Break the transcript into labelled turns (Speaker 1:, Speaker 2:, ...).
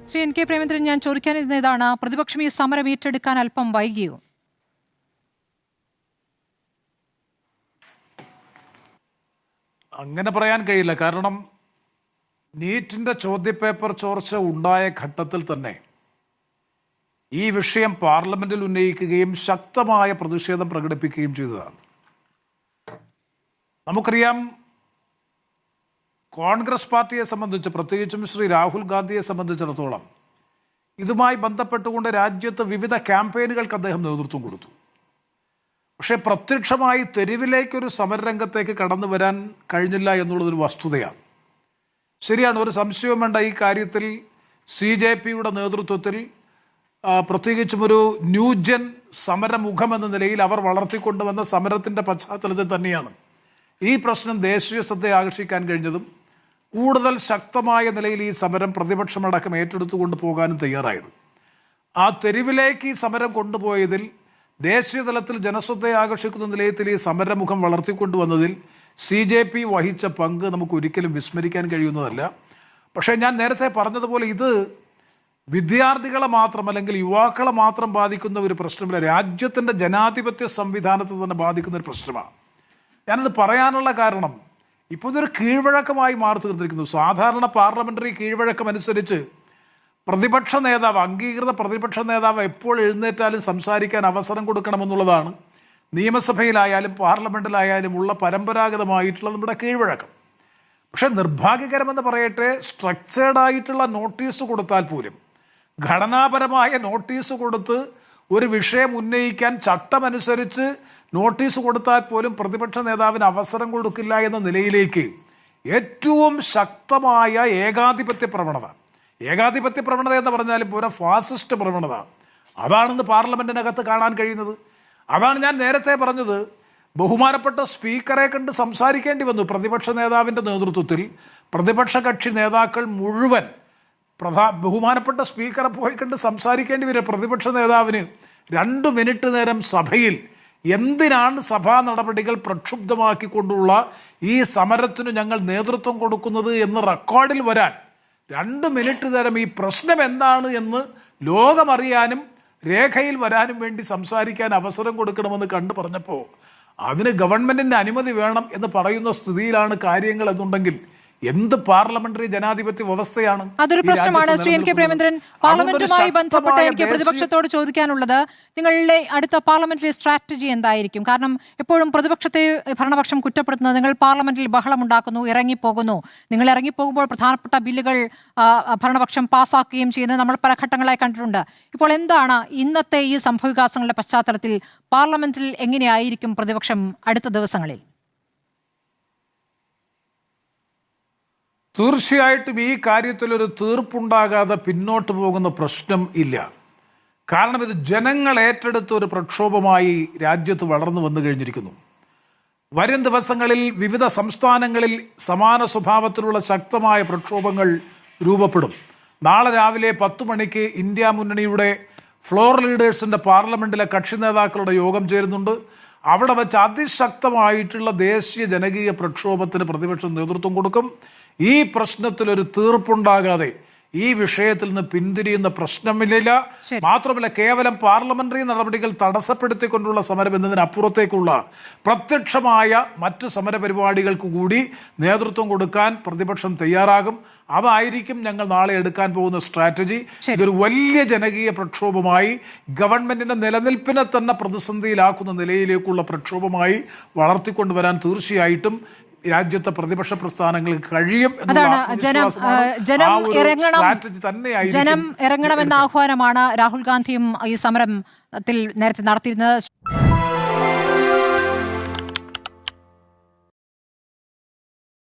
Speaker 1: Shri N K Premachandran, ഞാൻ ചോദിക്കാനിരുന്ന ഇതാണ്, പ്രതിപക്ഷം ഈ സമരം ഏറ്റെടുക്കാൻ അല്പം വൈകിയോ?
Speaker 2: അങ്ങനെ പറയാൻ കഴിയില്ല. കാരണം നീറ്റിന്റെ ചോദ്യപേപ്പർ ചോർച്ച ഉണ്ടായ ഘട്ടത്തിൽ തന്നെ ഈ വിഷയം പാർലമെന്റിൽ ഉന്നയിക്കുകയും ശക്തമായ പ്രതിഷേധം പ്രകടിപ്പിക്കുകയും ചെയ്തതാണ്. നമുക്കറിയാം, കോൺഗ്രസ് പാർട്ടിയെ സംബന്ധിച്ച്, പ്രത്യേകിച്ചും ശ്രീ രാഹുൽ ഗാന്ധിയെ സംബന്ധിച്ചിടത്തോളം ഇതുമായി ബന്ധപ്പെട്ടുകൊണ്ട് രാജ്യത്ത് വിവിധ ക്യാമ്പയിനുകൾക്ക് അദ്ദേഹം നേതൃത്വം കൊടുത്തു. പക്ഷേ പ്രത്യക്ഷമായി തെരുവിലേക്കൊരു സമരരംഗത്തേക്ക് കടന്നു വരാൻ കഴിഞ്ഞില്ല എന്നുള്ളതൊരു വസ്തുതയാണ്. ശരിയാണ്, ഒരു സംശയവും വേണ്ട. ഈ കാര്യത്തിൽ CJPയുടെ നേതൃത്വത്തിൽ പ്രത്യേകിച്ചും ഒരു ന്യൂജൻ സമരമുഖം എന്ന നിലയിൽ അവർ വളർത്തിക്കൊണ്ടുവന്ന സമരത്തിൻ്റെ പശ്ചാത്തലത്തിൽ തന്നെയാണ് ഈ പ്രശ്നം ദേശീയ ശ്രദ്ധ ആകർഷിക്കാൻ കഴിഞ്ഞതും കൂടുതൽ ശക്തമായ നിലയിൽ ഈ സമരം പ്രതിപക്ഷമടക്കം ഏറ്റെടുത്തുകൊണ്ട് പോകാനും തയ്യാറായത്. ആ തെരുവിലേക്ക് ഈ സമരം കൊണ്ടുപോയതിൽ, ദേശീയ തലത്തിൽ ജനശ്രദ്ധ ആകർഷിക്കുന്ന നിലയത്തിൽ ഈ സമരമുഖം വളർത്തിക്കൊണ്ടുവന്നതിൽ CJP വഹിച്ച പങ്ക് നമുക്ക് ഒരിക്കലും വിസ്മരിക്കാൻ കഴിയുന്നതല്ല. പക്ഷേ ഞാൻ നേരത്തെ പറഞ്ഞതുപോലെ ഇത് വിദ്യാർത്ഥികളെ മാത്രം അല്ലെങ്കിൽ യുവാക്കളെ മാത്രം ബാധിക്കുന്ന ഒരു പ്രശ്നമില്ല, രാജ്യത്തിൻ്റെ ജനാധിപത്യ സംവിധാനത്തെ തന്നെ ബാധിക്കുന്ന ഒരു പ്രശ്നമാണ്. ഞാനത് പറയാനുള്ള കാരണം, ഇപ്പോൾ ഇതൊരു കീഴ്വഴക്കമായി മാറി തീർന്നിരിക്കുന്നു. സാധാരണ പാർലമെന്ററി കീഴ്വഴക്കം അനുസരിച്ച് പ്രതിപക്ഷ നേതാവ്, അംഗീകൃത പ്രതിപക്ഷ നേതാവ് എപ്പോൾ എഴുന്നേറ്റാലും സംസാരിക്കാൻ അവസരം കൊടുക്കണമെന്നുള്ളതാണ് നിയമസഭയിലായാലും പാർലമെന്റിലായാലും ഉള്ള പരമ്പരാഗതമായിട്ടുള്ള നമ്മുടെ കീഴ്വഴക്കം. പക്ഷെ നിർഭാഗ്യകരമെന്ന് പറയട്ടെ, സ്ട്രക്ചേർഡ് ആയിട്ടുള്ള നോട്ടീസ് കൊടുത്താൽ പോലും, ഘടനാപരമായ നോട്ടീസ് കൊടുത്ത് ഒരു വിഷയം ഉന്നയിക്കാൻ ചട്ടമനുസരിച്ച് നോട്ടീസ് കൊടുത്താൽ പോലും പ്രതിപക്ഷ നേതാവിന് അവസരം കൊടുക്കില്ല എന്ന നിലയിലേക്ക് ഏറ്റവും ശക്തമായ ഏകാധിപത്യ പ്രവണത എന്ന് പറഞ്ഞാലും പോരാ, ഫാസിസ്റ്റ് പ്രവണത, അതാണെന്ന് പാർലമെന്റിനകത്ത് കാണാൻ കഴിയുന്നത്. അതാണ് ഞാൻ നേരത്തെ പറഞ്ഞത്, ബഹുമാനപ്പെട്ട സ്പീക്കറെ കണ്ട് സംസാരിക്കേണ്ടി വന്നു. പ്രതിപക്ഷ നേതാവിൻ്റെ നേതൃത്വത്തിൽ പ്രതിപക്ഷ കക്ഷി നേതാക്കൾ മുഴുവൻ ബഹുമാനപ്പെട്ട സ്പീക്കറെ പോയി കണ്ട് സംസാരിക്കേണ്ടി വരും. പ്രതിപക്ഷ നേതാവിന് 2 മിനിറ്റ് നേരം സഭയിൽ എന്തിനാണ് സഭാ നടപടികൾ പ്രക്ഷുബ്ധമാക്കിക്കൊണ്ടുള്ള ഈ സമരത്തിന് ഞങ്ങൾ നേതൃത്വം കൊടുക്കുന്നത് എന്ന് റെക്കോർഡിൽ വരാൻ 2 മിനിറ്റ് നേരം ഈ പ്രശ്നം എന്താണ് എന്ന് ലോകമറിയാനും രേഖയിൽ വരാനും വേണ്ടി സംസാരിക്കാൻ അവസരം കൊടുക്കണമെന്ന് കണ്ടു പറഞ്ഞപ്പോൾ അതിന് ഗവൺമെന്റിന്റെ അനുമതി വേണം എന്ന് പറയുന്ന സ്ഥിതിയിലാണ് കാര്യങ്ങൾ എന്നുണ്ടെങ്കിൽ എന്ത് പാർലമെന്ററി ജനാധിപത്യ വ്യവസ്ഥയാണ്?
Speaker 1: അതൊരു പ്രശ്നമാണ്. ശ്രീ എൻ കെ പ്രേമചന്ദ്രൻ, പാർലമെന്റുമായി ബന്ധപ്പെട്ട് എനിക്ക് പ്രതിപക്ഷത്തോട് ചോദിക്കാനുള്ളത്, നിങ്ങളുടെ അടുത്ത പാർലമെന്ററി സ്ട്രാറ്റജി എന്തായിരിക്കും? കാരണം എപ്പോഴും പ്രതിപക്ഷത്തെ ഭരണപക്ഷം കുറ്റപ്പെടുത്തുന്നത് നിങ്ങൾ പാർലമെന്റിൽ ബഹളമുണ്ടാക്കുന്നു, ഇറങ്ങിപ്പോകുന്നു. നിങ്ങൾ ഇറങ്ങിപ്പോകുമ്പോൾ പ്രധാനപ്പെട്ട ബില്ലുകൾ ഭരണപക്ഷം പാസ്സാക്കുകയും ചെയ്യുന്നത് നമ്മൾ പല ഘട്ടങ്ങളായി കണ്ടിട്ടുണ്ട്. ഇപ്പോൾ എന്താണ് ഇന്നത്തെ ഈ സംഭവവികാസങ്ങളുടെ പശ്ചാത്തലത്തിൽ പാർലമെന്റിൽ എങ്ങനെയായിരിക്കും പ്രതിപക്ഷം അടുത്ത ദിവസങ്ങളിൽ?
Speaker 2: തീർച്ചയായിട്ടും ഈ കാര്യത്തിൽ ഒരു തീർപ്പുണ്ടാകാതെ പിന്നോട്ട് പോകുന്ന പ്രശ്നം ഇല്ല. കാരണം ഇത് ജനങ്ങൾ ഏറ്റെടുത്ത ഒരു പ്രക്ഷോഭമായി രാജ്യത്ത് വളർന്നു വന്നു കഴിഞ്ഞിരിക്കുന്നു. വരും ദിവസങ്ങളിൽ വിവിധ സംസ്ഥാനങ്ങളിൽ സമാന സ്വഭാവത്തിലുള്ള ശക്തമായ പ്രക്ഷോഭങ്ങൾ രൂപപ്പെടും. നാളെ രാവിലെ 10 മണിക്ക് ഇന്ത്യ മുന്നണിയുടെ ഫ്ലോർ ലീഡേഴ്സിൻ്റെ പാർലമെന്റിലെ കക്ഷി നേതാക്കളുടെ യോഗം ചേരുന്നുണ്ട്. അവിടെ വെച്ച് അതിശക്തമായിട്ടുള്ള ദേശീയ ജനകീയ പ്രക്ഷോഭത്തിന് പ്രതിപക്ഷം നേതൃത്വം കൊടുക്കും. ഈ പ്രശ്നത്തിലൊരു തീർപ്പുണ്ടാകാതെ ഈ വിഷയത്തിൽ നിന്ന് പിന്തിരിയുന്ന പ്രശ്നമില്ല. മാത്രമല്ല, കേവലം പാർലമെന്ററി നടപടികൾ തടസ്സപ്പെടുത്തിക്കൊണ്ടുള്ള സമരം എന്നതിനപ്പുറത്തേക്കുള്ള പ്രത്യക്ഷമായ മറ്റ് സമരപരിപാടികൾക്ക് കൂടി നേതൃത്വം കൊടുക്കാൻ പ്രതിപക്ഷം തയ്യാറാകും. അതായിരിക്കും ഞങ്ങൾ നാളെ എടുക്കാൻ പോകുന്ന സ്ട്രാറ്റജി. ഇതൊരു വലിയ ജനകീയ പ്രക്ഷോഭമായി, ഗവൺമെന്റിന്റെ നിലനിൽപ്പിനെ തന്നെ പ്രതിസന്ധിയിലാക്കുന്ന നിലയിലേക്കുള്ള പ്രക്ഷോഭമായി വളർത്തിക്കൊണ്ടുവരാൻ തീർച്ചയായിട്ടും രാജ്യത്തെ പ്രതിപക്ഷ പ്രസ്ഥാനങ്ങൾക്ക് കഴിയും.
Speaker 1: ജനം ഇറങ്ങണമെന്ന ആഹ്വാനമാണ് രാഹുൽ ഗാന്ധിയും ഈ സമരത്തിൽ നേരത്തെ നടത്തിയിരുന്നത്.